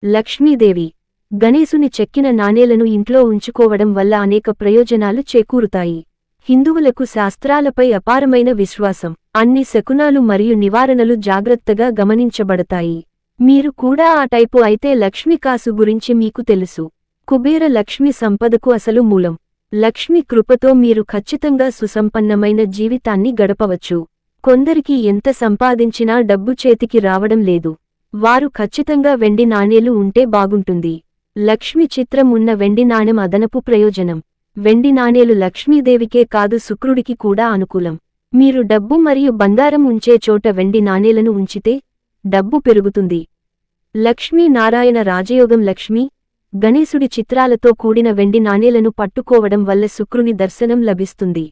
లక్ష్మీదేవి గణేశుని చెక్కిన నాణేలను ఇంట్లో ఉంచుకోవడం వల్ల అనేక ప్రయోజనాలు చేకూరుతాయి. హిందువులకు శాస్త్రాలపై అపారమైన విశ్వాసం. అన్ని శకునాలు మరియు నివారణలు జాగ్రత్తగా గమనించబడతాయి. మీరు కూడా ఆ టైపు అయితే లక్ష్మీ కాసు గురించి మీకు తెలుసు. కుబేర లక్ష్మి సంపదకు అసలు మూలం. లక్ష్మి కృపతో మీరు ఖచ్చితంగా సుసంపన్నమైన జీవితాన్ని గడపవచ్చు. కొందరికి ఎంత సంపాదించినా డబ్బు చేతికి రావడం లేదు. వారు ఖచ్చితంగా వెండి నాణేలు ఉంటే బాగుంటుంది. లక్ష్మి చిత్రం ఉన్న వెండి నాణెం అదనపు ప్రయోజనం. వెండి నాణేలు లక్ష్మీదేవికే కాదు శుక్రుడికి కూడా అనుకూలం. మీరు డబ్బు మరియు బంగారం ఉంచే చోట వెండి నాణేలను ఉంచితే డబ్బు పెరుగుతుంది. లక్ష్మీ నారాయణ రాజయోగం. లక్ష్మీ గణేశుడి చిత్రాలతో కూడిన వెండి నాణేలను పట్టుకోవడం వల్ల శుక్రుని దర్శనం లభిస్తుంది.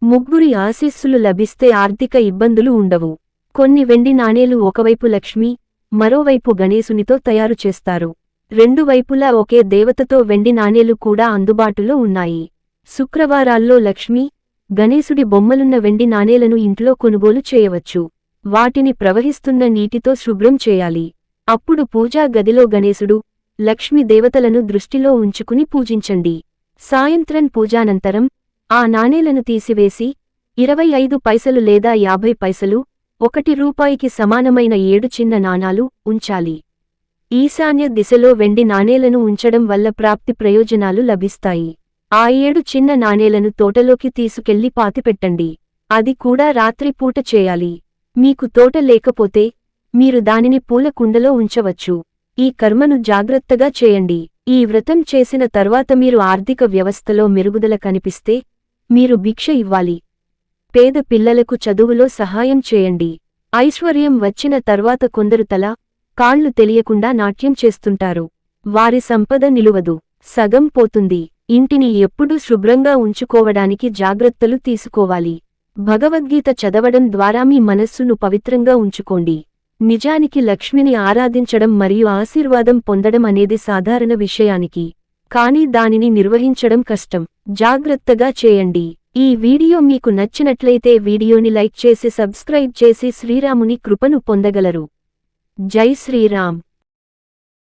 ముగ్గురి ఆశీస్సులు లభిస్తే ఆర్థిక ఇబ్బందులు ఉండవు. కొన్ని వెండి నాణేలు ఒకవైపు లక్ష్మీ, మరోవైపు గణేశునితో తయారు చేస్తారు. రెండు వైపులా ఒకే దేవతతో వెండి నాణేలు కూడా అందుబాటులో ఉన్నాయి. శుక్రవారాల్లో లక్ష్మీ, గణేశుడి బొమ్మలున్న వెండి నాణేలను ఇంట్లో కొనుగోలు చేయవచ్చు. వాటిని ప్రవహిస్తున్న నీటితో శుభ్రం చేయాలి. అప్పుడు పూజా గదిలో గణేశుడు, లక్ష్మీ దేవతలను దృష్టిలో ఉంచుకుని పూజించండి. సాయంత్రం పూజానంతరం ఆ నాణేలను తీసివేసి 25 పైసలు లేదా 50 పైసలు, 1 రూపాయికి సమానమైన 7 చిన్న నాణాలు ఉంచాలి. ఈశాన్య దిశలో వెండి నాణేలను ఉంచడం వల్ల ప్రాప్తి ప్రయోజనాలు లభిస్తాయి. ఆ 7 చిన్న నాణేలను తోటలోకి తీసుకెళ్లి పాతిపెట్టండి. అది కూడా రాత్రిపూట చేయాలి. మీకు తోట లేకపోతే మీరు దానిని పూల కుండలో ఉంచవచ్చు. ఈ కర్మను జాగ్రత్తగా చేయండి. ఈ వ్రతం చేసిన తర్వాత మీరు ఆర్థిక వ్యవస్థలో మెరుగుదల కనిపిస్తే మీరు భిక్ష ఇవ్వాలి. పేద పిల్లలకు చదువులో సహాయం చేయండి. ఐశ్వర్యం వచ్చిన తర్వాత కొందరు తల, కాళ్ళు తెలియకుండా నాట్యం చేస్తుంటారు. వారి సంపద నిలువదు, సగం పోతుంది. ఇంటిని ఎప్పుడూ శుభ్రంగా ఉంచుకోవడానికి జాగ్రత్తలు తీసుకోవాలి. భగవద్గీత చదవడం ద్వారా మీ మనస్సును పవిత్రంగా ఉంచుకోండి. నిజానికి లక్ష్మిని ఆరాధించడం మరియు ఆశీర్వాదం పొందడం అనేది సాధారణ విషయానికి, కానీ దానిని నిర్వహించడం కష్టం. జాగ్రత్తగా చేయండి. ఈ వీడియో మీకు నచ్చినట్లయితే వీడియోని లైక్ చేసి సబ్స్క్రైబ్ చేసి శ్రీరాముని కృపను పొందగలరు. జై శ్రీరామ్.